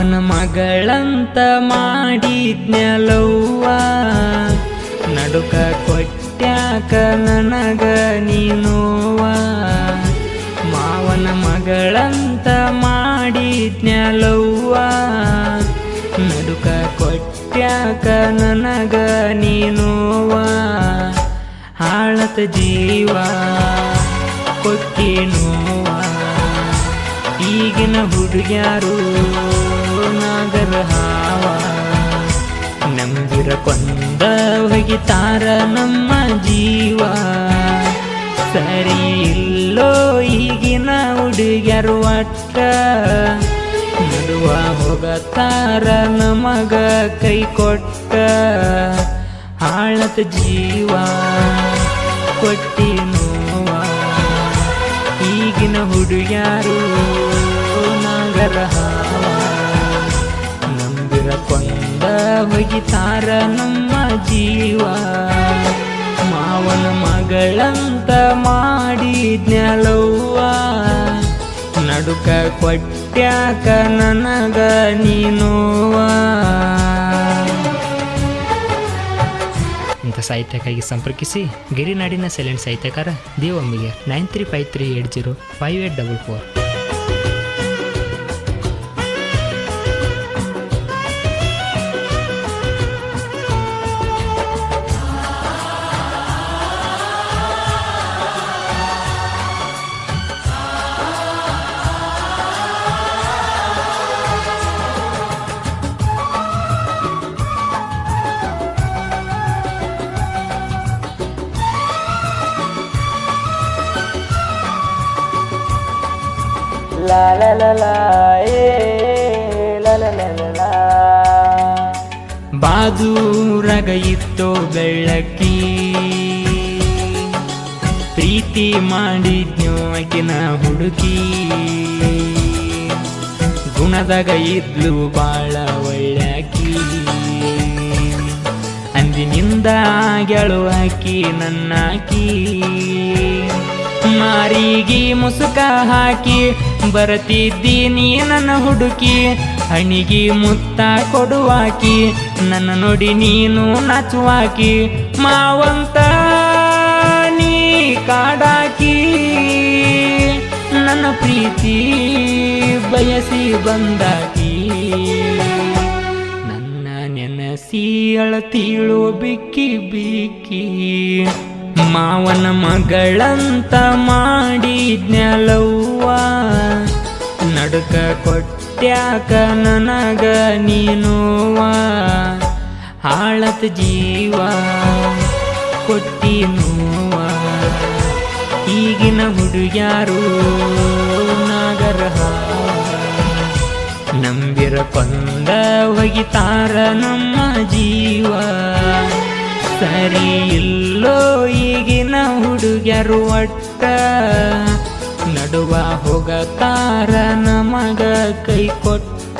ಮಾವನ ಮಗಳಂತ ಮಾಡಿದ್ನಲವ್ವ ನಡುಕ ಕೊಟ್ಟ್ಯಾಕ ನನಗ ನೀನುವ ಮಾವನ ಮಗಳಂತ ಮಾಡಿದ್ನಲವ್ವ ನಡುಕ ಕೊಟ್ಟ್ಯಾಕ ನನಗ ನೀನುವ ಹಾಳತ ಜೀವ ಕೊಟ್ಟೇನುವ ಈಗಿನ ಹುಡುಗ್ಯಾರು ನಾಗರ ಹಾವ ನಂಬಿರ ಕೊಂದ ಹೋಗಿತಾರ ನಮ್ಮ ಜೀವ ಸರಿ ಇಲ್ಲೋ ಈಗಿನ ಹುಡುಗ್ಯಾರು ಒಟ್ಟ ನಡುವ ಹೋಗತಾರ ನಮಗ ಕೈ ಕೊಟ್ಟ ಹಾಳತ ಜೀವ ಕೊಟ್ಟಿನೋವ ಈಗಿನ ಹುಡುಗ್ಯಾರು ನಾಗರ ಹಾವ ನಂಬಿರ ಕೊಂದ ಹೋಗಿತಾರ ನಮ್ಮ ಜೀವ ಮಾವನ ಮಗಳಂತ ಮಾಡಿದ್ನಲವ್ವ ನಡುಕ ಕೊಟ್ಟ್ಯಾಕ ನನಗ ನೀನುವ. ಇಂಥ ಸಾಹಿತ್ಯಕ್ಕಾಗಿ ಸಂಪರ್ಕಿಸಿ ಗಿರಿನಾಡಿನ silent ಸಾಹಿತ್ಯಕಾರ ದೇವಮ್ಮಿಗೆ 9353805844. La la la la, la la la la la. ಬಾಜೂರಾಗ ಇತ್ತೋ ಬೆಳ್ಳಕ್ಕಿ ಪ್ರೀತಿ ಮಾಡಿದ್ನೋ ಆಕಿನ ಹುಡುಕಿ ಗುಣದಾಗ ಇದ್ಲು ಬಾಳ ಒಳ್ಳ್ಯಾಕಿ ಅಂದಿನಿಂದ ಗೆಳು ಹಾಕಿ ನನ್ನಾಕಿ ಮಾರಿಗೆ ಮುಸುಕ ಹಾಕಿ ಬರತಿದ್ದೀನಿ ನನ್ನ ಹುಡುಕಿ ಹಣಿಗೆ ಮುತ್ತ ಕೊಡುವಾಕಿ ನನ್ನ ನೋಡಿ ನೀನು ನಾಚುವಾಕಿ ಮಾವಂತ ನೀ ಕಾಡಾಕಿ ನನ್ನ ಪ್ರೀತಿ ಬಯಸಿ ಬಂದಾಕಿ ನನ್ನ ನೆನಸಿ ಅಳತೀಳು ಬಿಕ್ಕಿ ಬಿಕ್ಕಿ ಮಾವನ ಮಗಳಂತ ಮಾಡಿದ್ನಲವ್ವ ನಡುಕ ಕೊಟ್ಟ್ಯಾಕ ನನಗ ನೀನುವ ಹಾಳತ ಜೀವ ಕೊಟ್ಟಿನುವ ಈಗಿನ ಹುಡುಗ್ಯಾರು ನಾಗರ ಹಾವ ನಂಬಿರ ಕೊಂದ ಹೋಗಿತಾರ ನಮ್ಮ ಜೀವ ಸರಿ ಇಲ್ಲೋ ಈಗಿನ ಹುಡುಗ್ಯಾರು ಒಟ್ಟ ನಡುವ ಹೋಗತಾರ ನಮಗ ಕೈ ಕೊಟ್ಟ.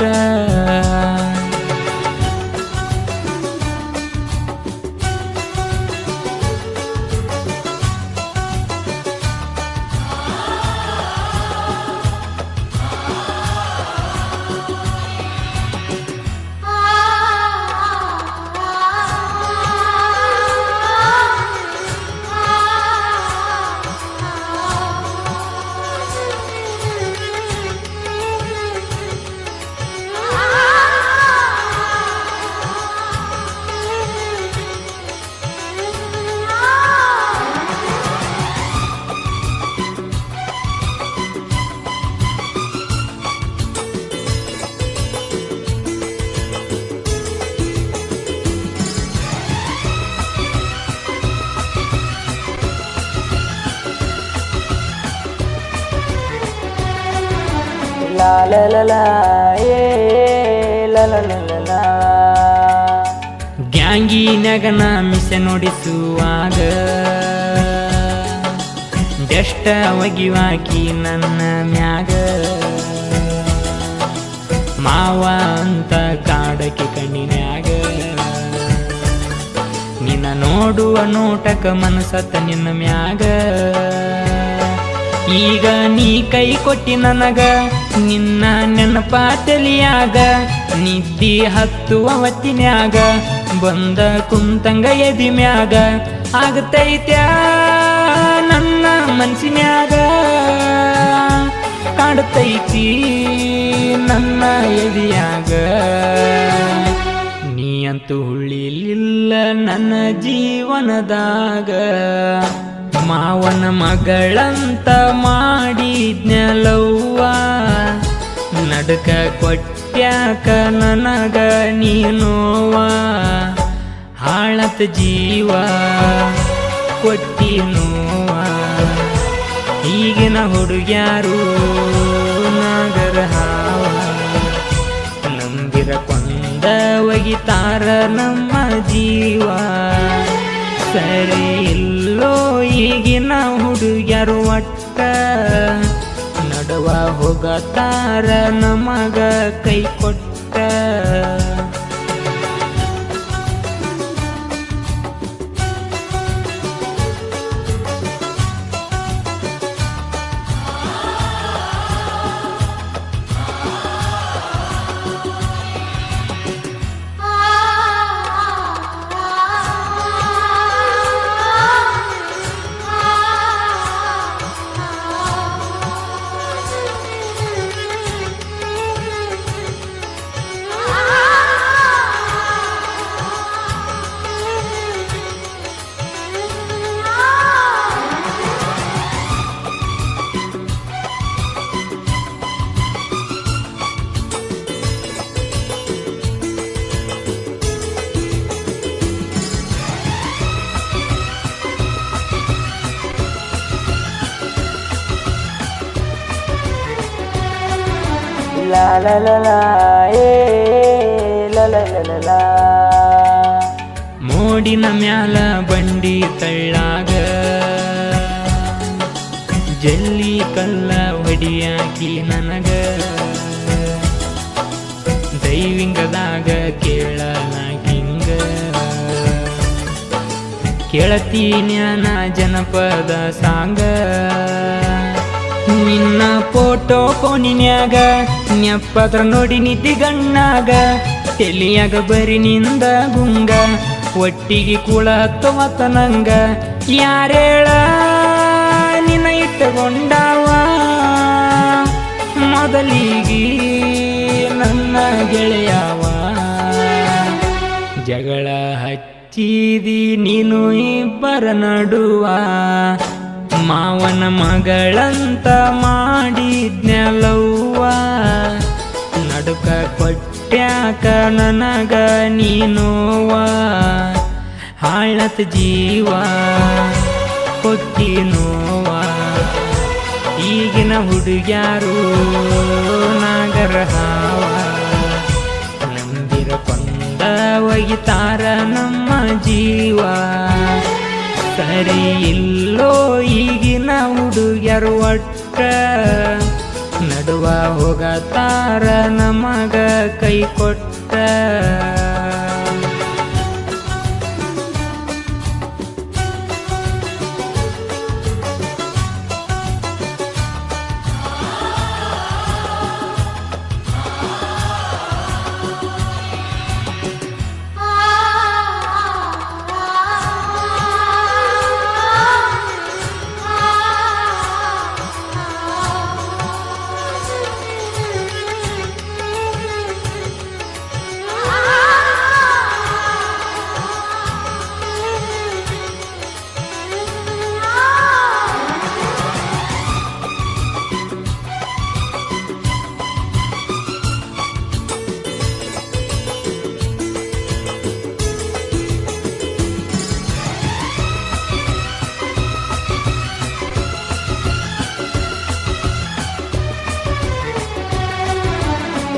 La la la la, la la la la la. ಗ್ಯಾಂಗಿನಾಗ ನಾ ಮಿಸೆ ನೋಡಿಸುವಾಗ ಬೆಷ್ಟ ಒಗಿವಾಕಿ ನನ್ನ ಮ್ಯಾಗ ಮಾವ ಅಂತ ಕಾಡಕ್ಕೆ ಕಣ್ಣಿನ್ಯಾಗ ನಿನ್ನ ನೋಡುವ ನೋಟಕ ಮನಸತ್ತ ನಿನ್ನ ಮ್ಯಾಗ ಈಗ ನೀ ಕೈ ಕೊಟ್ಟಿ ನನಗ ನಿನ್ನ ನೆನಪ ತಲಿಯಾಗ ನಿದ್ದಿ ಹತ್ತುವ ಹೊತ್ತಿನ್ಯಾಗ ಬಂದ ಕುಂತಂಗ ಎದಿ ಮ್ಯಾಗ ಆಗತೈತ್ಯ ನನ್ನ ಮನಸ್ಸಿನ್ಯಾಗ ಕಾಡ್ತೈತಿ ನನ್ನ ಎದಿಯಾಗ ನೀ ಅಂತೂ ಉಳಿಲಿಲ್ಲ ನನ್ನ ಜೀವನದಾಗ ಮಾವನ ಮಗಳಂತ ಮಾಡಿದ್ನಲವ್ವ ನಡಕ ಕೊಟ್ಟ್ಯಾಕ ನನಗ ನೀನೋವ ಹಾಳತ ಜೀವ ಕೊಟ್ಟಿ ನೋವ ಈಗಿನ ಹುಡುಗ್ಯಾರು ನಾಗರ ಹಾವ ನಂಬಿರ ಕೊಂದ ಒಗಿತಾರ ನಮ್ಮ ಜೀವ ಸರಿ ಇಲ್ಲೋ ಈಗಿನ ಹುಡುಗ್ಯಾರು ಒಟ್ಟ ನಡುವ ಹೋಗತಾರ ನಮಗ ಕೈ ಕೊಟ್ಟ La la la la, la la la la la. ಮೋಡಿನ ಮ್ಯಾಲ ಬಂಡಿ ತಳ್ಳಾಗ ಜಲ್ಲಿ ಕಲ್ಲ ಹೊಡಿಯಾಕಿ ನನಗ ದೈವಿಂಗದಾಗ ಕೇಳಲಾಗಿಂಗ ಕೇಳತೀನ್ಯಾನ ಜನಪದ ಸಾಂಗ ನಿನ್ನ ಫೋಟೋ ಫೋನಿನ್ಯಾಗ ನೆಪ್ಪದ್ರ ನೋಡಿ ನಿದ್ದಿ ಗಣ್ಣಾಗ ತೆಲಿಯಾಗ ಬರಿ ನಿಂದ ಗುಂಗ ಒಟ್ಟಿಗೆ ಕುಳ ಹತ್ತುವತ್ತ ನಂಗ ಯಾರೇಳ ನಿನ್ನ ಇಟ್ಟುಕೊಂಡಾವ ಮೊದಲಿಗೆ ನನ್ನ ಗೆಳೆಯವ ಜಗಳ ಹಚ್ಚಿದಿ ನೀನು ಇಬ್ಬರ ನಡುವ ಮಾವನ ಮಗಳಂತ ಮಾಡಿದ್ನಲವ್ವ ನಡುಕ ಕೊಟ್ಟ್ಯಾಕ ನನಗ ನೀನೋವ ಹಾಳತ ಜೀವ ಕೊಟ್ಟಿ ನೋವ ಈಗಿನ ಹುಡುಗ್ಯಾರು ನಾಗರ ಹಾವ ನಂಬಿರ ಕೊಂದ ಒಗಿತಾರ ನಮ್ಮ ಜೀವ ಸರಿ ಇಲ್ಲೋ ಈಗಿನ ಹುಡುಗ್ಯಾರು ಒಟ್ಟ ನಡುವ ಹೋಗತಾರ ನಮಗ ಕೈ ಕೊಟ್ಟ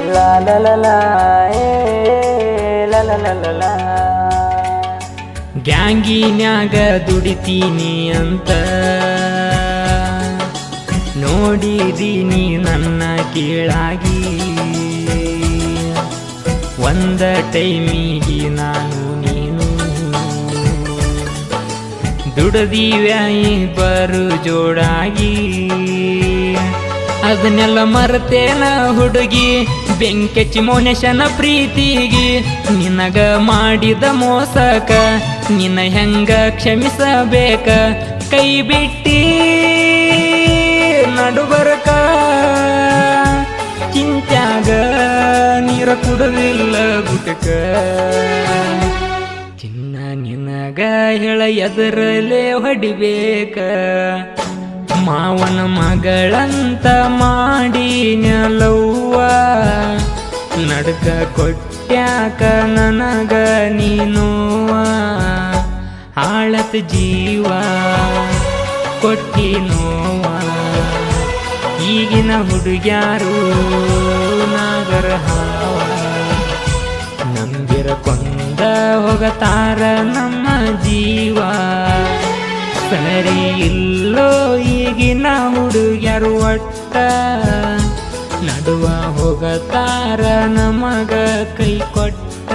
La la la la, la la la la la. ಗ್ಯಾಂಗಿನ್ಯಾಗ ದುಡಿತೀನಿ ಅಂತ ನೋಡಿದೀನಿ ನನ್ನ ಕೀಳಾಗಿ ಒಂದ ಟೈಮಿಗೆ ನಾನು ನೀನು ದುಡದಿವ್ಯಾಯಿ ಬರು ಜೋಡಾಗಿ ಅದನ್ನೆಲ್ಲ ಮರ್ತೇನ ಹುಡುಗಿ ಬೆಂಕೆಚ್ಚಿ ಮೌನೇಶನ ಪ್ರೀತಿಗಿ ನಿನಗ ಮಾಡಿದ ಮೋಸಕ ನಿನ್ನ ಹೆಂಗ ಕ್ಷಮಿಸಬೇಕ ಕೈ ಬಿಟ್ಟಿ ನಡುಬರಕ ಚಿಂತ್ಯಾಗ ನೀರ ಕುಡಲಿಲ್ಲ ಗುಟಕ ಚಿನ್ನ ನಿನಗ ಹೇಳ ಎದರಲ್ಲೇ ಹೊಡಿಬೇಕ ಮಾವನ ಮಗಳಂತ ಮಾಡಿ ನೆಲವ್ವ ನಡ್ಕ ಕೊಟ್ಟ್ಯಾಕ ನನಗ ನೀನುವ ಹಾಳತ್ ಜೀವ ಕೊಟ್ಟಿ ನೋವ ಈಗಿನ ಹುಡುಗ್ಯಾರು ನಾಗರ ಹಾವ ನಂಬಿರ ಕೊಂದ ಹೋಗತಾರ ನಮ್ಮ ಜೀವ ಸರಿ ಇಲ್ಲೋ ಈಗಿನ ಹುಡುಗ್ಯಾರು ಒಟ್ಟ ನಡುವ ಹೋಗತಾರ ನಮಗ ಕೈ ಕೊಟ್ಟ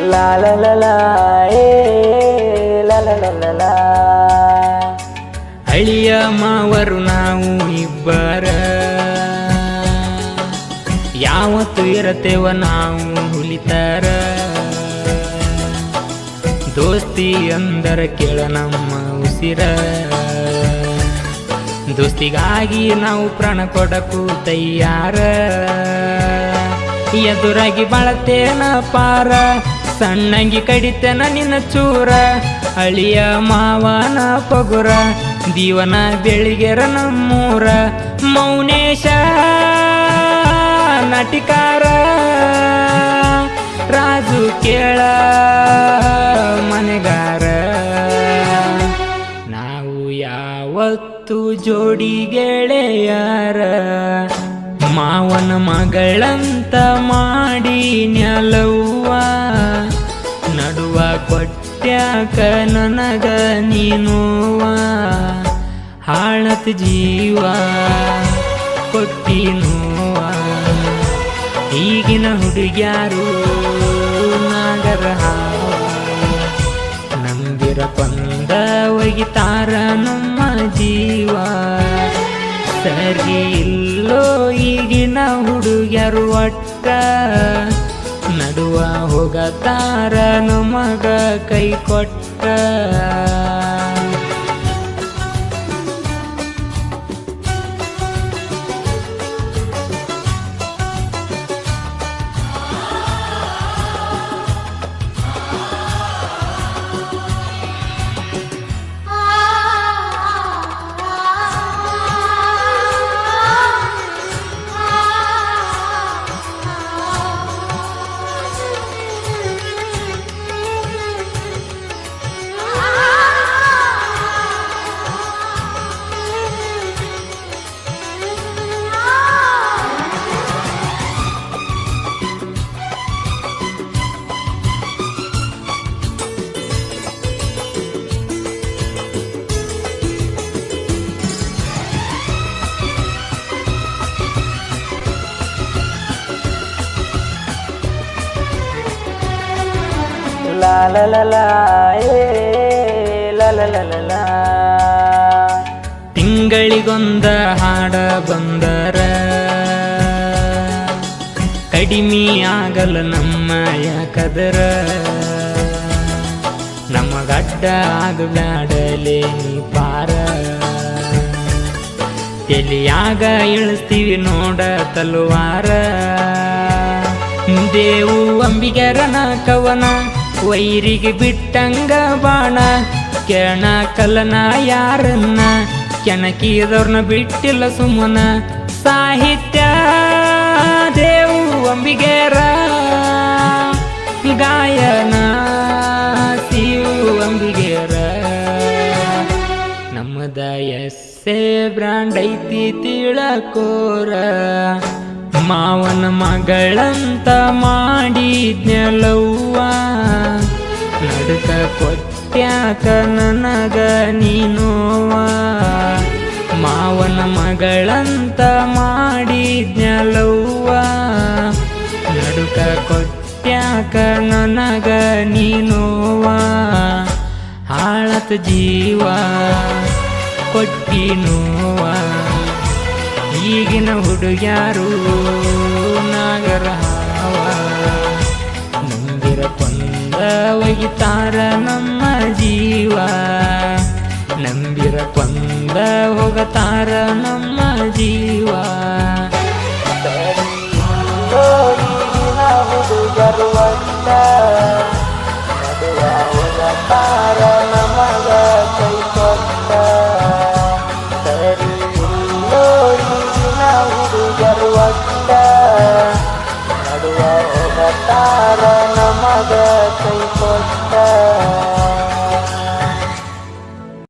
La la la la, la la la la la. ಅಳಿಯ ಮಾವರು ನಾವು ಇಬ್ಬರ ಯಾವತ್ತು ಇರತೇವ ನಾವು ಹುಲಿತರ ದೋಸ್ತಿ ಅಂದರ ಕೇಳ ನಮ್ಮ ಉಸಿರ ದೋಸ್ತಿಗಾಗಿ ನಾವು ಪ್ರಾಣ ಕೊಡಕು ತಯ್ಯಾರ ಎದುರಾಗಿ ಬಾಳತೇನ ಪಾರ ಸಣ್ಣಂಗಿ ಕಡಿತೇನ ನಿನ್ನ ಚೂರ ಅಳಿಯ ಮಾವನ ಪಗುರ ದೀವನ ಬೆಳಿಗೆರ ನಮ್ಮೂರ ಮೌನೇಶ ನಟಿಕಾರ ರಾಜು ಕೇಳ ಮನೆಗಾರ ನಾವು ಯಾವತ್ತು ಜೋಡಿ ಗೆಳೆಯಾರ ಮಾವನ ಮಗಳಂತ ಮಾಡಿ ನೆಲವ್ವ ನಡುವ ಕೊಟ್ಟ್ಯಾಕ ನನಗ ನೀನುವ ಹಾಳತ್ ಜೀವ ಕೊಟ್ಟಿ ನೋವ ಈಗಿನ ಹುಡುಗ್ಯಾರು ನಾಗರ ಹಾವ ನಂಬಿರ ಕೊಂದ ಒಗಿತಾರ ನಮ್ಮ ಜೀವ ಸರಿ ಇಲ್ಲೋ ಈಗಿನ ಹುಡುಗ್ಯಾರು ಒಟ್ಟ ನಡುವ ಹೋಗತಾರ ನಮಗ ಕೈ ಕೊಟ್ಟ La la la la, la la la la la. ತಿಂಗಳಿಗೊಂದ ಹಾಡ ಬಂದರ ಕಡಿಮೆ ಆಗಲ್ಲ ನಮ್ಮ ಯಾಕದರ ನಮ್ಮ ಗಡ್ಡ ಆಗಬ್ಯಾಡಲೇ ನೀ ಪಾರ ತಲಿಯಾಗ ಇಳಿಸ್ತೀವಿ ನೋಡ ತಲವಾರ ದೇವು ಅಂಬಿಗರನ ಕವನ ವೈರಿಗೆ ಬಿಟ್ಟಂಗ ಬಾಣ ಕೆಣ ಕಲನ ಯಾರನ್ನ ಕೆಣಕಿದವ್ರನ್ನ ಬಿಟ್ಟಿಲ್ಲ ಸುಮ್ಮನ ಸಾಹಿತ್ಯ ದೇವು ಅಂಬಿಗರ ಗಾಯನ ಶಿವು ಅಂಬಿಗರ ನಮ್ಮದ ಎಸ್ಸೆ ಬ್ರ್ಯಾಂಡ್ ಐತಿ ತಿಳಕೋರ ಮಾವನ ಮಗಳಂತ ಮಾಡಿದ್ನಲವ್ವ ನಡುಕ ಕೊಟ್ಟ್ಯಾಕ ನನಗ ನೀನೋವ ಮಾವನ ಮಗಳಂತ ಮಾಡಿದ್ನಲವ್ವ ನಡುಕ ಕೊಟ್ಟ್ಯಾಕ ನನಗ ನೀನೋವ ಹಾಳತ ಜೀವ ಕೊಟ್ಟಿ ನೋವ ಈಗಿನ ಹುಡುಗ್ಯಾರು ನಾಗರ ಹಾವ ನಂಬಿರ ಕೊಂದ ಒಗಿತಾರ ನಮ್ಮ ಜೀವ ನಂಬಿರ ಕೊಂದ ಹೋಗತಾರ ನಮ್ಮ ಜೀವ ಈಗಿನ ಹುಡುಗರು ಒಟ್ಟ